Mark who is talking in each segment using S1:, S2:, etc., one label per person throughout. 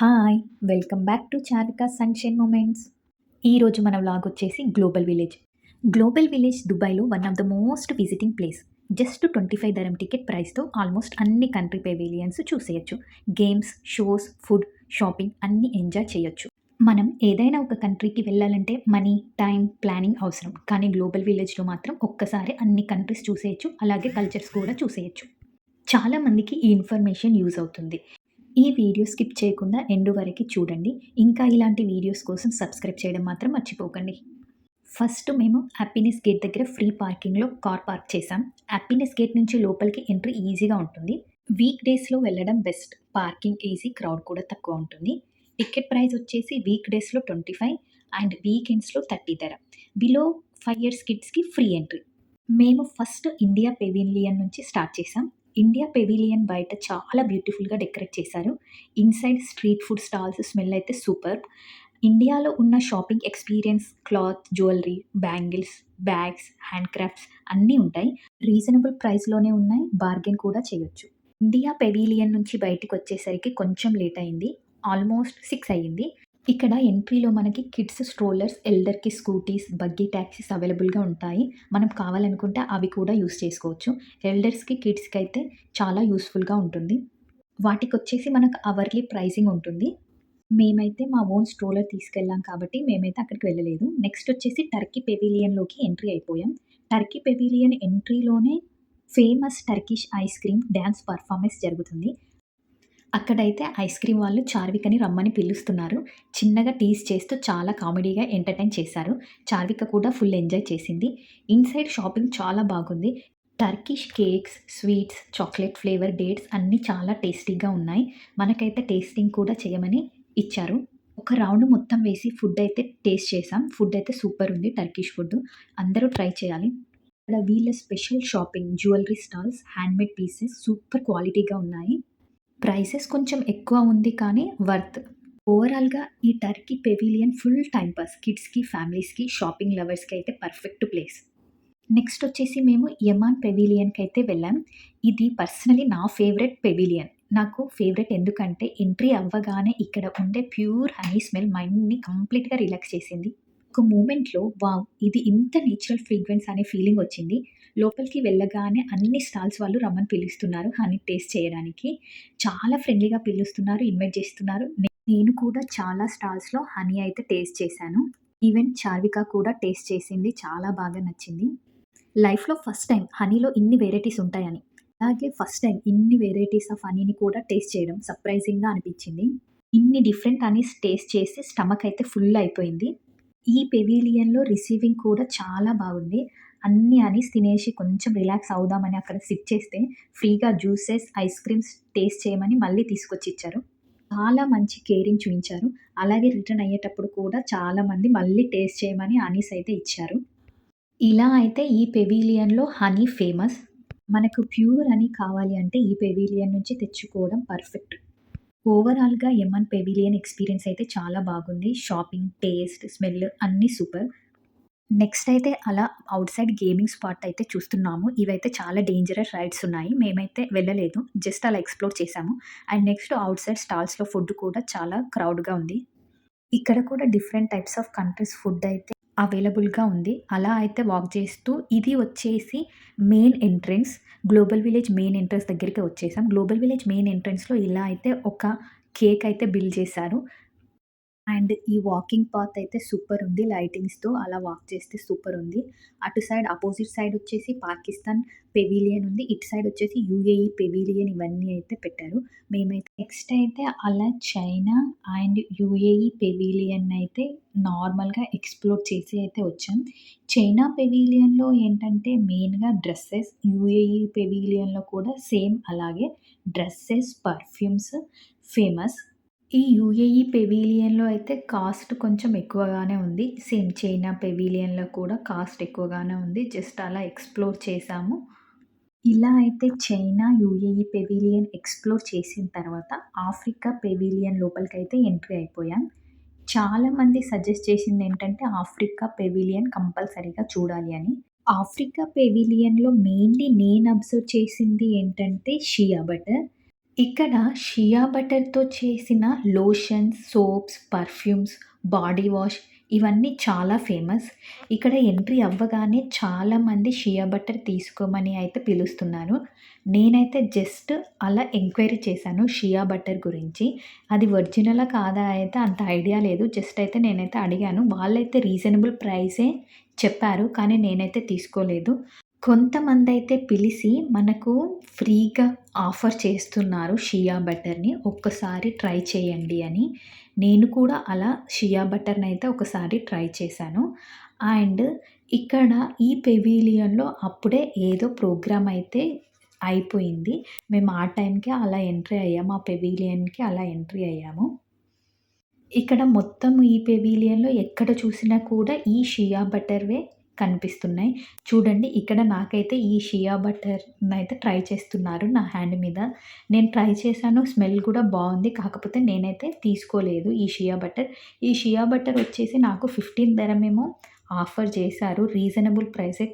S1: Hi! Welcome back to Charika sunshine moments. ఈరోజు మన vlog వచ్చేసి గ్లోబల్ విలేజ్. గ్లోబల్ విలేజ్ దుబాయ్‌లో one of the most visiting place. Just 25 dirham ticket ప్రైస్‌తో almost అన్ని country pavilions చూసేయొచ్చు. Games, shows, food, shopping అన్నీ enjoy చేయొచ్చు. మనం ఏదైనా ఒక కంట్రీకి వెళ్ళాలంటే మనీ, టైం, ప్లానింగ్ అవసరం. కానీ గ్లోబల్ విలేజ్‌లో మాత్రం ఒక్కసారి అన్ని కంట్రీస్ చూసేయొచ్చు. అలాగే కల్చర్స్ కూడా చూసేయొచ్చు. చాలా మందికి ఈ ఇన్ఫర్మేషన్ యూజ్ అవుతుంది. ఈ వీడియో స్కిప్ చేయకుండా ఎండ్ వరకి చూడండి. ఇంకా ఇలాంటి వీడియోస్ కోసం సబ్స్క్రైబ్ చేయడం మాత్రం మర్చిపోకండి. ఫస్ట్ మేము హ్యాపీనెస్ గేట్ దగ్గర ఫ్రీ పార్కింగ్‌లో కార్ పార్క్ చేశాం. హ్యాపీనెస్ గేట్ నుంచి లోపలికి ఎంట్రీ ఈజీగా ఉంటుంది. వీక్ డేస్‌లో వెళ్ళడం బెస్ట్. పార్కింగ్ ఈజీ, క్రౌడ్ కూడా తక్కువ ఉంటుంది. టికెట్ ప్రైస్ వచ్చేసి వీక్ డేస్‌లో 25 అండ్ వీకెండ్స్‌లో 30 ధర. బిలో 5 ఇయర్స్ కిడ్స్‌కి ఫ్రీ ఎంట్రీ. మేము ఫస్ట్ ఇండియా పెవిలియన్ నుంచి స్టార్ట్ చేసాం. ఇండియా పెవిలియన్ బయట చాలా బ్యూటిఫుల్‌గా డెకరేట్ చేశారు. Inside street food stalls smell అయితే సూపర్బ్. ఇండియాలో ఉన్న shopping experience cloth, jewellery, bangles, bags, handcrafts అన్నీ ఉంటాయి. రీజనబుల్ ప్రైస్‌లోనే ఉన్నాయి. బార్గెన్ కూడా చేయొచ్చు. ఇండియా పెవిలియన్ నుంచి బయటికొచ్చేసరికి కొంచెం లేట్ అయింది. ఆల్మోస్ట్ 6 అయ్యింది. ఇక్కడ ఎంట్రీలో మనకి kids strollers, ఎల్డర్‌కి scooties, buggy taxis అవైలబుల్‌గా ఉంటాయి. మనం కావాలనుకుంటే అవి కూడా యూజ్ చేసుకోవచ్చు. ఎల్డర్స్‌కి, కిడ్స్‌కి అయితే చాలా యూజ్‌ఫుల్‌గా ఉంటుంది. వాటికొచ్చేసి మనకు అవర్లీ ప్రైజింగ్ ఉంటుంది. మేమైతే మా ఓన్ స్ట్రోలర్ తీసుకెళ్ళాం కాబట్టి మేమైతే అక్కడికి వెళ్ళలేదు. నెక్స్ట్ వచ్చేసి టర్కీ పెవిలియన్‌లోకి ఎంట్రీ అయిపోయాం. టర్కీ పెవిలియన్ ఎంట్రీలోనే famous Turkish ice cream dance performance జరుగుతుంది. అక్కడైతే ఐస్ క్రీమ్ వాళ్ళు చార్వికని రమ్మని పిలుస్తున్నారు. చిన్నగా టీజ్ చేస్తూ చాలా కామెడీగా ఎంటర్‌టైన్ చేశారు. చార్విక కూడా ఫుల్ ఎంజాయ్ చేసింది. ఇన్‌సైడ్ షాపింగ్ చాలా బాగుంది. Turkish cakes, sweets, chocolate flavour dates అన్నీ చాలా టేస్టీగా ఉన్నాయి. మనకైతే టేస్టింగ్ కూడా చేయమని ఇచ్చారు. ఒక రౌండ్ మొత్తం వేసి ఫుడ్ అయితే టేస్ట్ చేసాం. ఫుడ్ అయితే సూపర్ ఉంది టర్కిష్ ఫుడ్. అందరూ ట్రై చేయాలి. ఇక్కడ వీళ్ళ special shopping jewellery stalls, handmade pieces super క్వాలిటీగా ఉన్నాయి. ప్రైసెస్ కొంచెం ఎక్కువ ఉంది కానీ వర్త్. ఓవరాల్‌గా ఈ Turkey pavilion full time pass. కిడ్స్‌కి, ఫ్యామిలీస్‌కి, షాపింగ్ లవర్స్‌కి అయితే పర్ఫెక్ట్ ప్లేస్. నెక్స్ట్ వచ్చేసి మేము యమాన్ పెవిలియన్‌కైతే వెళ్ళాం. ఇది పర్సనలీ నా ఫేవరెట్ పెవిలియన్. నాకు ఫేవరెట్ ఎందుకంటే ఎంట్రీ అవ్వగానే ఇక్కడ ఉండే ప్యూర్ హనీ స్మెల్ మైండ్‌ని కంప్లీట్‌గా రిలాక్స్ చేసింది. ఒక మూమెంట్‌లో వావ్! ఇది ఇంత నేచురల్ ఫ్రేగ్రెన్స్ అనే ఫీలింగ్ వచ్చింది. లోపలికి వెళ్ళగానే అన్ని స్టాల్స్ వాళ్ళు రమ్మని పిలుస్తున్నారు హనీ టేస్ట్ చేయడానికి. చాలా ఫ్రెండ్లీగా పిలుస్తున్నారు, ఇన్వైట్ చేస్తున్నారు. నేను కూడా చాలా స్టాల్స్‌లో హనీ అయితే టేస్ట్ చేశాను. ఈవెన్ చార్విక కూడా టేస్ట్ చేసింది. చాలా బాగా నచ్చింది. లైఫ్‌లో ఫస్ట్ టైమ్ హనీలో ఇన్ని వేరైటీస్ ఉంటాయని. అలాగే ఫస్ట్ టైమ్ ఇన్ని వేరైటీస్ ఆఫ్ హనీని కూడా టేస్ట్ చేయడం సర్ప్రైజింగ్‌గా అనిపించింది. ఇన్ని డిఫరెంట్ హనీస్ టేస్ట్ చేసి స్టమక్ అయితే ఫుల్ అయిపోయింది. ఈ పెవిలియన్‌లో రిసీవింగ్ కూడా చాలా బాగుంది. అన్ని హనీస్ తినేసి కొంచెం రిలాక్స్ అవుదామని అక్కడ సిట్ చేస్తే ఫ్రీగా జ్యూసెస్, ఐస్ క్రీమ్స్ టేస్ట్ చేయమని మళ్ళీ తీసుకొచ్చిచ్చారు. చాలా మంచి కేరింగ్ చూయించారు. అలాగే రిటర్న్ అయ్యేటప్పుడు కూడా చాలామంది మళ్ళీ టేస్ట్ చేయమని హనీస్ అయితే ఇచ్చారు. ఇలా అయితే ఈ పెవిలియన్‌లో హనీ ఫేమస్. మనకు ప్యూర్ హనీ కావాలి అంటే ఈ పెవిలియన్ నుంచి తెచ్చుకోవడం పర్ఫెక్ట్. ఓవరాల్‌గా యమన్ పెవిలియన్ ఎక్స్‌పీరియన్స్ అయితే చాలా బాగుంది. షాపింగ్, టేస్ట్, స్మెల్ అన్నీ సూపర్. నెక్స్ట్ అయితే అలా ఔట్‌సైడ్ గేమింగ్ స్పాట్ అయితే చూస్తున్నాము. ఇవైతే చాలా డేంజరస్ రైడ్స్ ఉన్నాయి. మేమైతే వెళ్ళలేదు. జస్ట్ అలా ఎక్స్‌ప్లోర్ చేసాము. అండ్ నెక్స్ట్ ఔట్‌సైడ్ స్టాల్స్‌లో ఫుడ్ కూడా చాలా క్రౌడ్‌గా ఉంది. ఇక్కడ కూడా different types of countries food అయితే అవైలబుల్‌గా ఉంది. అలా అయితే వాక్ చేస్తూ ఇది వచ్చేసి main entrance. Global village main entrance దగ్గరికి వచ్చేసాం. గ్లోబల్ విలేజ్ మెయిన్ ఎంట్రన్స్‌లో ఇలా అయితే ఒక కేక్ అయితే బిల్డ్ చేశారు. అండ్ ఈ వాకింగ్ పాత్ అయితే సూపరుంది. లైటింగ్స్‌తో అలా వాక్ చేస్తే సూపరుంది. అటు సైడ్ అపోజిట్ సైడ్ వచ్చేసి పాకిస్తాన్ పెవిలియన్ ఉంది. ఇటు సైడ్ వచ్చేసి యూఏఈ పెవిలియన్ ఇవన్నీ అయితే పెట్టారు. మేమైతే నెక్స్ట్ అయితే అలా చైనా అండ్ యూఏఈ పెవిలియన్ అయితే నార్మల్‌గా ఎక్స్‌ప్లోర్ చేసి అయితే వచ్చాం. చైనా పెవిలియన్‌లో ఏంటంటే మెయిన్‌గా డ్రెసెస్, యూఏఈ పెవిలియన్‌లో కూడా సేమ్ అలాగే డ్రెసెస్, పర్ఫ్యూమ్స్ ఫేమస్. ఈ యూఏఈ పెవిలియన్‌లో అయితే కాస్ట్ కొంచెం ఎక్కువగానే ఉంది. సేమ్ చైనా పెవిలియన్‌లో కూడా కాస్ట్ ఎక్కువగానే ఉంది. జస్ట్ అలా ఎక్స్‌ప్లోర్ చేశాము. ఇలా అయితే చైనా, యూఏఈ పెవిలియన్ ఎక్స్‌ప్లోర్ చేసిన తర్వాత ఆఫ్రికా పెవిలియన్ లోపలికైతే ఎంట్రీ అయిపోయాం. చాలామంది సజెస్ట్ చేసిందేంటంటే ఆఫ్రికా పెవిలియన్ కంపల్సరీగా చూడాలి అని. ఆఫ్రికా పెవిలియన్‌లో మెయిన్‌లీ నేను అబ్జర్వ్ చేసింది ఏంటంటే షియా బటర్. ఇక్కడ షియా బటర్‌తో చేసిన lotions, soaps, perfumes, body wash ఇవన్నీ చాలా ఫేమస్. ఇక్కడ ఎంట్రీ అవ్వగానే చాలామంది షియా బటర్ తీసుకోమని అయితే పిలుస్తున్నారు. నేనైతే జస్ట్ అలా ఎంక్వైరీ చేశాను షియా బటర్ గురించి. అది ఒరిజినలా కాదా అయితే అంత ఐడియా లేదు. జస్ట్ అయితే నేనైతే అడిగాను. వాళ్ళైతే రీజనబుల్ ప్రైసే చెప్పారు. కానీ నేనైతే తీసుకోలేదు. కొంతమందైతే పిలిసి మనకు ఫ్రీగా ఆఫర్ చేస్తున్నారు షియా బటర్‌ని. ఒక్కసారి ట్రై చేయండి అని. నేను కూడా అలా షియా బటర్‌నైతే ఒకసారి ట్రై చేశాను. అండ్ ఇక్కడ ఈ పెవిలియన్‌లో అప్పుడే ఏదో ప్రోగ్రామ్ అయితే అయిపోయింది. మేము ఆ టైంకే అలా ఎంట్రీ అయ్యాము. ఆ పెవిలియన్‌కి అలా ఎంట్రీ అయ్యాము. ఇక్కడ మొత్తం ఈ పెవిలియన్‌లో ఎక్కడ చూసినా కూడా ఈ షియా బటర్‌వే కనిపిస్తున్నాయి. చూడండి ఇక్కడ నాకైతే ఈ షియా బటర్‌నైతే ట్రై చేస్తున్నారు నా హ్యాండ్ మీద. నేను ట్రై చేశాను. స్మెల్ కూడా బావుంది. కాకపోతే నేనైతే తీసుకోలేదు ఈ షియా బటర్. ఈ షియా బటర్ వచ్చేసి నాకు 15 ధరమేమో ఆఫర్ చేశారు. రీజనబుల్ ప్రైసే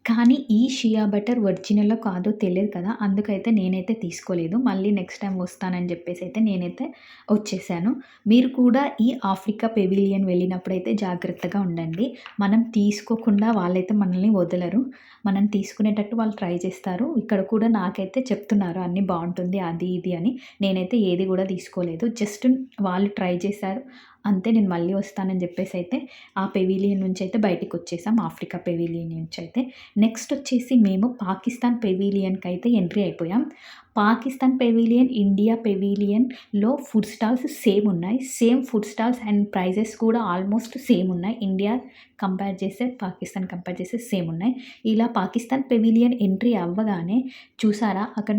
S1: కానీ ఈ షియా బటర్ ఒరిజినలో కాదో తెలియదు కదా! అందుకైతే నేనైతే తీసుకోలేదు. మళ్ళీ నెక్స్ట్ టైమ్ వస్తానని జెప్పేసైతే నేనైతే వచ్చేసాను. మీరు కూడా ఈ ఆఫ్రికా పెవిలియన్ వెళ్ళినప్పుడైతే జాగ్రత్తగా ఉండండి. మనం తీసుకోకుండా వాళ్ళైతే మనల్ని వదలరు. మనం తీసుకునేటట్టు వాళ్ళు ట్రై చేస్తారు. ఇక్కడ కూడా నాకైతే చెప్తున్నారు అన్నీ బావుంటుంది అది ఇది అని. నేనైతే ఏది గూడా తీసుకోలేదు. జస్ట్ వాళ్ళు ట్రై చేశారు. అంతే నేను మళ్ళీ వస్తానని జెప్పేసైతే ఆ పెవిలియన్ నుంచయితే బయటికొచ్చేసాం. ఆఫ్రికా పెవిలియన్ నుంచయితే. నెక్స్ట్ వచ్చేసి మేము పాకిస్తాన్ పెవిలియన్‌కైతే ఎంట్రీ అయిపోయాం. పాకిస్తాన్ పెవిలియన్, ఇండియా పెవిలియన్‌లో ఫుడ్ స్టాల్స్ సేమ్ ఉన్నాయి. Same food stalls and prices కూడా ఆల్మోస్ట్ సేమ్ ఉన్నాయి. ఇండియా కంపేర్ చేస్తే, పాకిస్తాన్ కంపేర్ చేస్తే సేమ్ ఉన్నాయి. ఇలా పాకిస్తాన్ పెవిలియన్ ఎంట్రీ అవ్వగానే చూసారా అక్కడ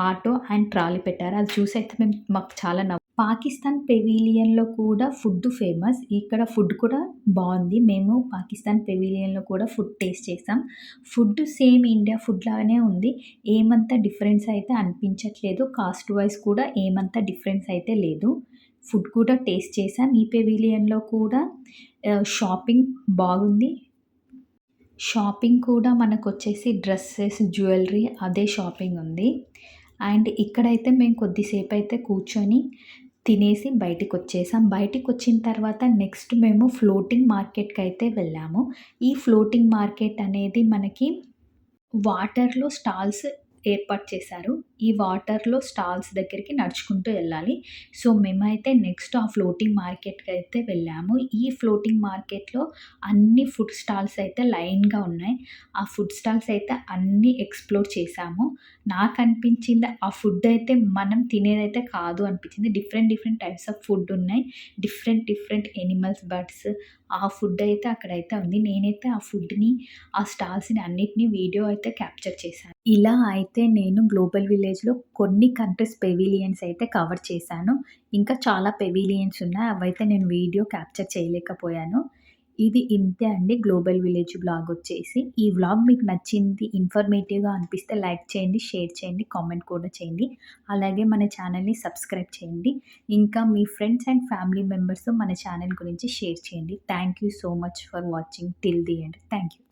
S1: ఆటో అండ్ ట్రాలీ పెట్టారు. అది చూసైతే మాకు చాలా పాకిస్తాన్ పెవిలియన్‌లో కూడా ఫుడ్ ఫేమస్. ఇక్కడ ఫుడ్ కూడా బావుంది. మేము పాకిస్తాన్ పెవిలియన్‌లో కూడా ఫుడ్ టేస్ట్ చేసాం. ఫుడ్ సేమ్ ఇండియా ఫుడ్ లాగానే ఉంది. ఏమంత డిఫరెన్స్ అయితే అనిపించట్లేదు. కాస్ట్ వైస్ కూడా ఏమంత డిఫరెన్స్ అయితే లేదు. ఫుడ్ కూడా టేస్ట్ చేసాం. ఈ పెవిలియన్‌లో కూడా షాపింగ్ బాగుంది. షాపింగ్ కూడా మనకొచ్చేసి డ్రెసెస్, జ్యువెలరీ అదే షాపింగ్ ఉంది. అండ్ ఇక్కడైతే మేము కొద్దిసేపయితే కూర్చొని తినేసి బయటికొచ్చేసాం. బయటికొచ్చిన తర్వాత నెక్స్ట్ మేము ఫ్లోటింగ్ మార్కెట్‌కైతే వెళ్ళాము. ఈ ఫ్లోటింగ్ మార్కెట్ అనేది మనకి వాటర్‌లో స్టాల్స్ ఏర్పాటు చేశారు. ఈ వాటర్‌లో స్టాల్స్ దగ్గరికి నడుచుకుంటూ ఎళ్ళాలి. సో, మేమైతే నెక్స్ట్ ఆ ఫ్లోటింగ్ మార్కెట్‌కైతే వెళ్ళాము. ఈ ఫ్లోటింగ్ మార్కెట్‌లో అన్ని ఫుడ్ స్టాల్స్ అయితే లైన్‌గా ఉన్నాయి. ఆ ఫుడ్ స్టాల్స్ అయితే అన్నీ ఎక్స్‌ప్లోర్ చేశాము. నాకనిపించింది ఆ ఫుడ్ అయితే మనం తినేదైతే కాదు అనిపించింది. Different different types of food ఉన్నాయి. డిఫరెంట్ డిఫరెంట్ ఎనిమల్స్, బర్డ్స్ ఆ ఫుడ్ అయితే అక్కడైతే ఉంది. నేనైతే ఆ ఫుడ్‌ని, ఆ స్టాల్స్‌ని అన్నిటిని వీడియో అయితే క్యాప్చర్ చేశాను. ఇలా అయితే నేను గ్లోబల్ విలేజ్‌లో కొన్ని కంట్రీస్ పెవిలియన్స్ అయితే కవర్ చేశాను. ఇంకా చాలా పెవిలియన్స్ ఉన్నాయి. అవైతే నేను వీడియో క్యాప్చర్ చేయలేకపోయాను. ఇది ఇంతే అండి గ్లోబల్ విలేజ్ వ్లాగ్ వచ్చేసి. ఈ వ్లాగ్ మీకు నచ్చింది, ఇన్ఫర్మేటివ్‌గా అనిపిస్తే లైక్ చేయండి, షేర్ చేయండి, కామెంట్ కూడా చేయండి. అలాగే మన ఛానల్‌ని సబ్స్క్రైబ్ చేయండి. ఇంకా మీ ఫ్రెండ్స్ అండ్ ఫ్యామిలీ మెంబర్స్‌తో మన ఛానల్ గురించి షేర్ చేయండి. Thank you so much for watching till the end. Thank you.